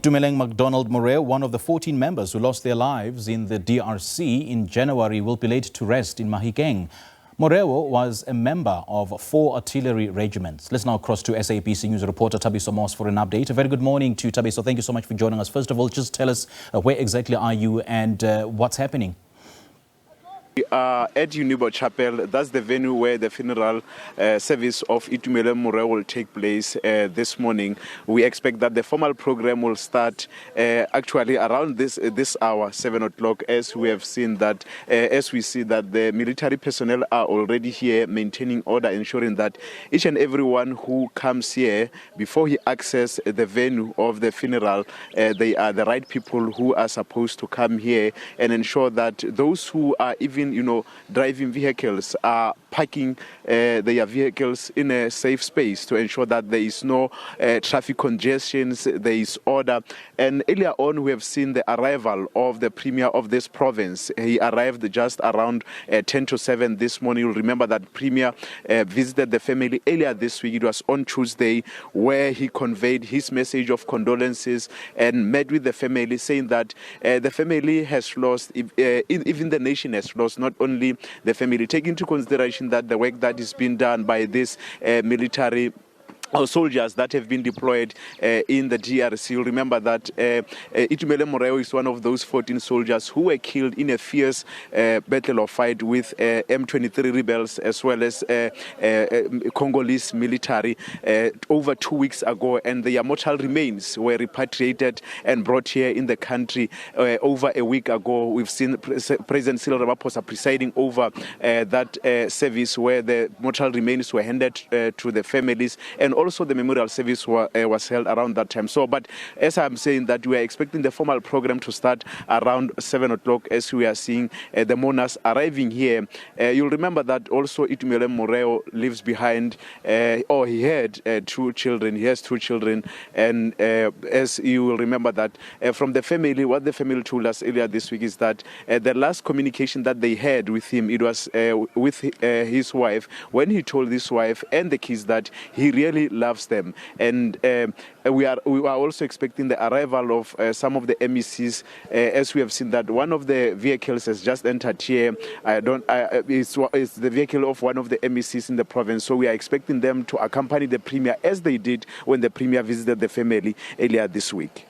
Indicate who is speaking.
Speaker 1: Itumeleng Macdonald Moreo, one of the 14 members who lost their lives in the DRC in January, will be laid to rest in Mahikeng. Moreo was a member of 4 artillery regiments. Let's now cross to SABC News reporter Thabiso Moss for an update. A very good morning to you, Thabiso. Thank you so much for joining us. First of all, just tell us where exactly are you and what's happening?
Speaker 2: We are at Unibo Chapel. That's the venue where the funeral service of Itumeleng Moreo will take place this morning. We expect that the formal program will start actually around this hour, 7 o'clock, as we have seen that, as we see that the military personnel are already here maintaining order, ensuring that each and everyone who comes here before he access the venue of the funeral, they are the right people who are supposed to come here and ensure that those who are even driving vehicles are parking their vehicles in a safe space to ensure that there is no traffic congestions, there is order. And earlier on, we have seen the arrival of the premier of this province. He arrived just around 10 to 7 this morning. You'll remember that premier visited the family earlier this week. It was on Tuesday, where he conveyed his message of condolences and met with the family, saying that the family has lost, even the nation has lost, not only the family. Take into consideration that the work that is being done by this military soldiers that have been deployed in the DRC. You'll remember that Itumeleng Moreo is one of those 14 soldiers who were killed in a fierce battle or fight with M23 rebels as well as Congolese military over 2 weeks ago, and their mortal remains were repatriated and brought here in the country over a week ago. We've seen President Cyril Ramaphosa presiding over that service where the mortal remains were handed to the families, and also the memorial service was held around that time. So, but as I'm saying that we are expecting the formal program to start around 7 o'clock as we are seeing the mourners arriving here. You'll remember that also Itumeleng Moreo lives behind, or he had 2 children. He has 2 children. And as you will remember that from the family, what the family told us earlier this week is that the last communication that they had with him, it was with his wife, when he told his wife and the kids that he really loves them. And we are also expecting the arrival of some of the MECs, as we have seen that one of the vehicles has just entered here. It's the vehicle of one of the MECs in the province. So we are expecting them to accompany the premier as they did when the premier visited the family earlier this week.